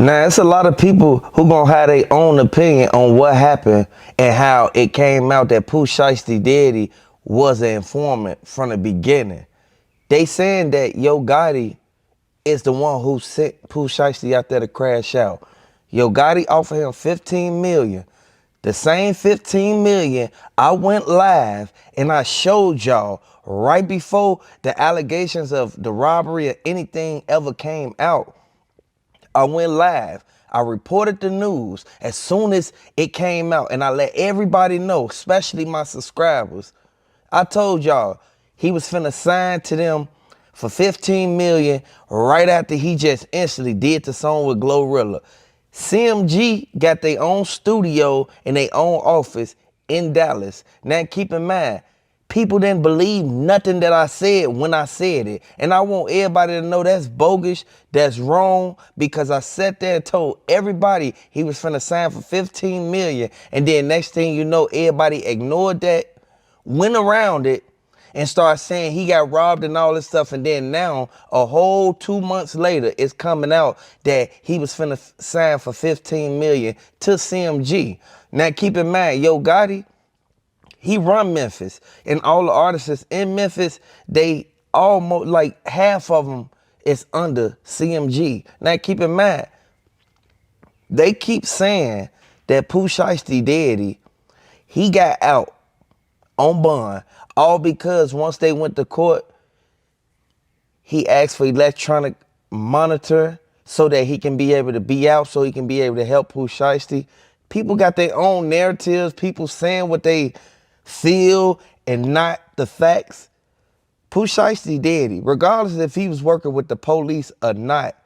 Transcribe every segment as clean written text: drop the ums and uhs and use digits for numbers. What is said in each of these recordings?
Now, it's a lot of people who gonna have their own opinion on what happened and how it came out that Pooh Shiesty Daddy was an informant from the beginning. They saying that Yo Gotti is the one who sent Pooh Shiesty out there to crash out. Yo Gotti offered him 15 million. The same 15 million, I went live and I showed y'all right before the allegations of the robbery or anything ever came out. I went live. I reported the news as soon as it came out, and I let everybody know, especially my subscribers. I told y'all he was finna sign to them for 15 million right after he just instantly did the song with Glorilla. CMG got their own studio and their own office in Dallas. Now keep in mind, people didn't believe nothing that I said when I said it. And I want everybody to know that's bogus, that's wrong, because I sat there and told everybody he was finna sign for 15 million. And then next thing you know, everybody ignored that, went around it, and started saying he got robbed and all this stuff. And then now, a whole 2 months later, it's coming out that he was finna sign for 15 million to CMG. Now keep in mind, Yo Gotti, he run Memphis, and all the artists in Memphis, they almost like half of them is under CMG. Now keep in mind, they keep saying that Pooh Shiesty Daddy, he got out on bond, all because once they went to court, he asked for electronic monitor so that he can be able to be out, so he can be able to help Pooh Shiesty. People got their own narratives, people saying what they feel and not the facts. Pooh Shiesty Daddy, regardless if he was working with the police or not,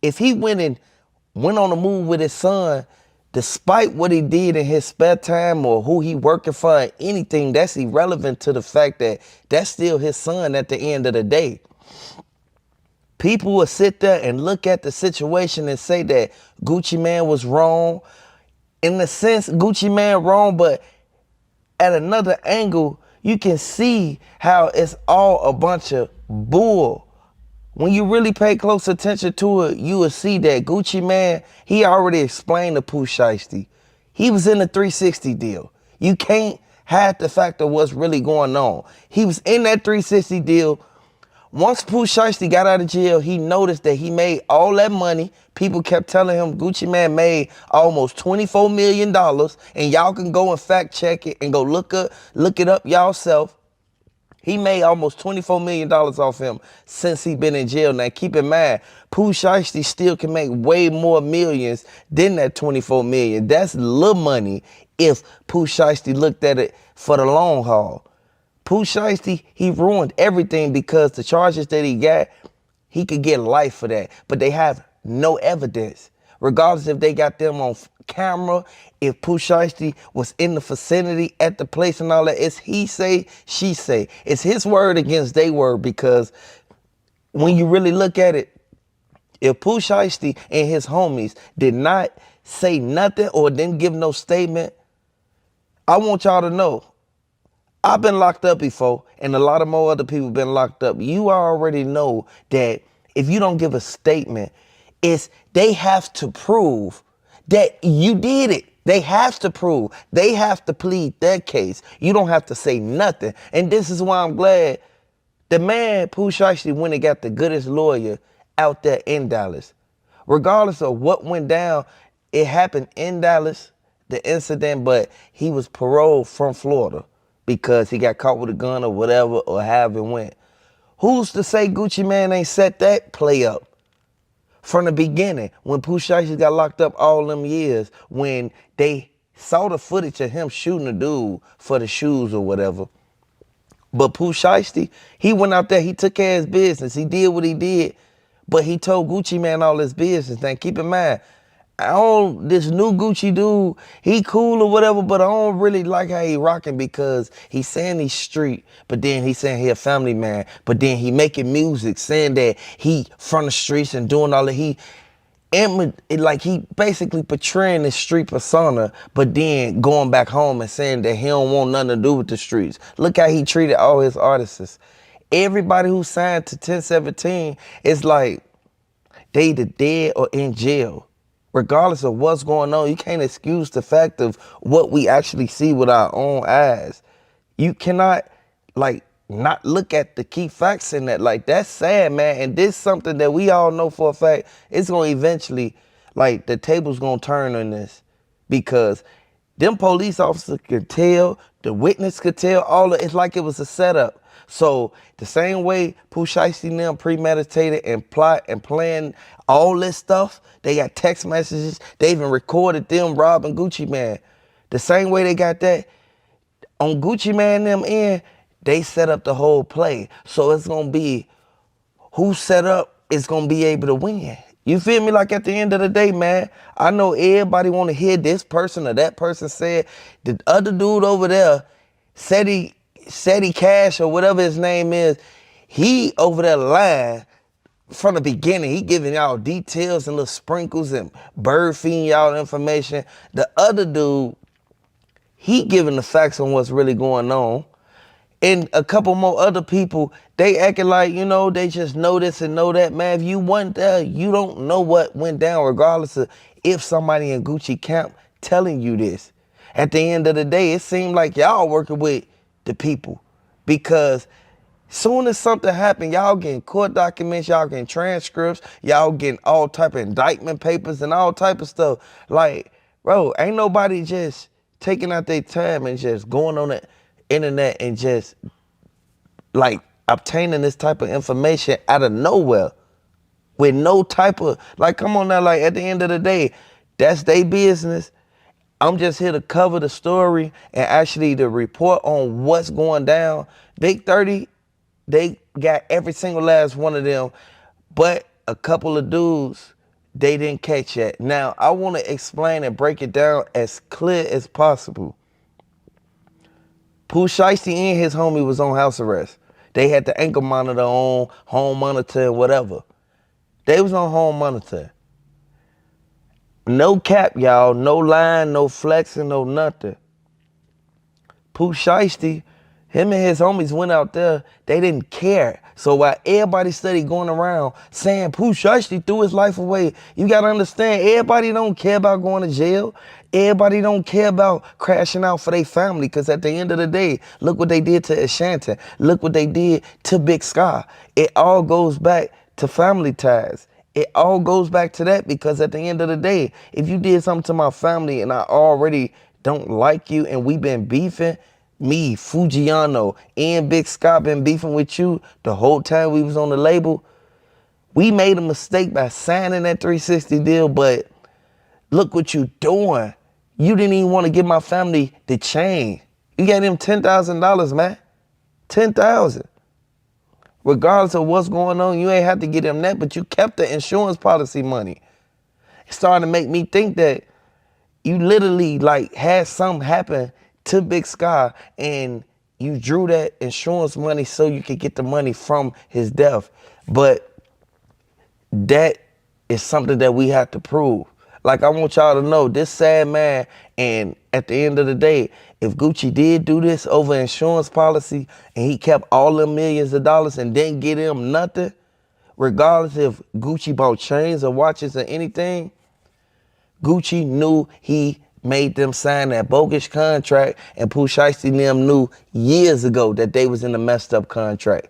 if he went on the move with his son, despite what he did in his spare time or who he working for or anything, that's irrelevant to the fact that that's still his son at the end of the day. People will sit there and look at the situation and say that Gucci Mane was wrong. In the sense, Gucci Mane wrong, but at another angle, you can see how it's all a bunch of bull. When you really pay close attention to it, you will see that Gucci Mane, he already explained to Pooh Shiesty. He was in the 360 deal. You can't hide the fact of what's really going on. He was in that 360 deal. Once Pooh Shiesty got out of jail, he noticed that he made all that money. People kept telling him Gucci Mane made almost $24 million, and y'all can go and fact check it and go look it up y'allself. He made almost $24 million off him since he been in jail. Now, keep in mind, Pooh Shiesty still can make way more millions than that $24 million. That's little money if Pooh Shiesty looked at it for the long haul. Pooh Shiesty, he ruined everything because the charges that he got, he could get life for that. But they have no evidence. Regardless if they got them on camera, if Pooh Shiesty was in the vicinity at the place and all that, it's he say, she say. It's his word against their word, because when you really look at it, if Pooh Shiesty and his homies did not say nothing or didn't give no statement, I want y'all to know, I've been locked up before, and a lot of more other people been locked up. You already know that if you don't give a statement, they have to prove that you did it. They have to prove. They have to plead their case. You don't have to say nothing. And this is why I'm glad the man, Pooh Shiesty, went and got the goodest lawyer out there in Dallas. Regardless of what went down, it happened in Dallas, the incident, but he was paroled from Florida because he got caught with a gun or whatever, or however it went. Who's to say Gucci Mane ain't set that play up from the beginning, when Pooh Shiesty got locked up all them years, when they saw the footage of him shooting a dude for the shoes or whatever? But Pooh Shiesty, he went out there, he took care of his business, he did what he did, but he told Gucci Mane all his business. Now keep in mind, this new Gucci dude, he cool or whatever, but I don't really like how he rocking, because he's saying he's street, but then he's saying he a family man, but then he making music saying that he from the streets and doing all that. He basically portraying this street persona, but then going back home and saying that he don't want nothing to do with the streets. Look how he treated all his artists. Everybody who signed to 1017, it's like they either dead or in jail. regardless of what's going on. You can't excuse the fact of what we actually see with our own eyes. You cannot like not look at the key facts in that. Like, that's sad, man. And this is something that we all know for a fact. It's gonna eventually, like, the table's gonna turn on this, because them police officers could tell, the witness could tell, all of it's like it was a setup. So the same way Pooh Shiesty and them premeditated and plot and planned all this stuff, they got text messages, they even recorded them robbing Gucci Mane. The same way they got that on Gucci Mane and them end, they set up the whole play. So it's gonna be who set up is gonna be able to win. You feel me? Like, at the end of the day, man, I know everybody wanna hear this person or that person said. The other dude over there, Seti Cash or whatever his name is, he over there lying from the beginning. He giving y'all details and little sprinkles and bird feeding y'all information. The other dude, he giving the facts on what's really going on. And a couple more other people, they acting like, you know, they just know this and know that. Man, if you weren't there, you don't know what went down, regardless of if somebody in Gucci camp telling you this. At the end of the day, it seemed like y'all working with the people, because soon as something happened, y'all getting court documents, y'all getting transcripts, y'all getting all type of indictment papers and all type of stuff. Like, bro, ain't nobody just taking out their time and just going on the internet and just like obtaining this type of information out of nowhere with no type of, like, come on now, like, at the end of the day, that's their business. I'm just here to cover the story and actually to report on what's going down. Big 30, they got every single last one of them, but a couple of dudes they didn't catch yet. Now, I want to explain and break it down as clear as possible. Pooh Shiesty and his homie was on house arrest. They had the ankle monitor on, home monitor, whatever. They was on home monitor. No cap, y'all. No line, no flexing, no nothing. Pooh Shiesty, him and his homies went out there. They didn't care. So while everybody started going around saying Pooh Shiesty threw his life away, you got to understand, everybody don't care about going to jail. Everybody don't care about crashing out for their family, because at the end of the day, look what they did to Ashanti. Look what they did to Big Sky. It all goes back to family ties. It all goes back to that, because at the end of the day, if you did something to my family and I already don't like you and we been beefing, me, Fujiano, and Big Scott been beefing with you the whole time we was on the label, we made a mistake by signing that 360 deal, but look what you doing. You didn't even want to give my family the chain. You got them $10,000, man. $10,000. Regardless of what's going on, you ain't have to get them that, but you kept the insurance policy money. It's starting to make me think that you literally like had something happen to Big Sky and you drew that insurance money so you could get the money from his death. But that is something that we have to prove. Like, I want y'all to know, this sad man, and at the end of the day, if Gucci did do this over insurance policy and he kept all them millions of dollars and didn't get him nothing, regardless if Gucci bought chains or watches or anything, Gucci knew he made them sign that bogus contract, and Pooh Shiesty and them knew years ago that they was in a messed up contract.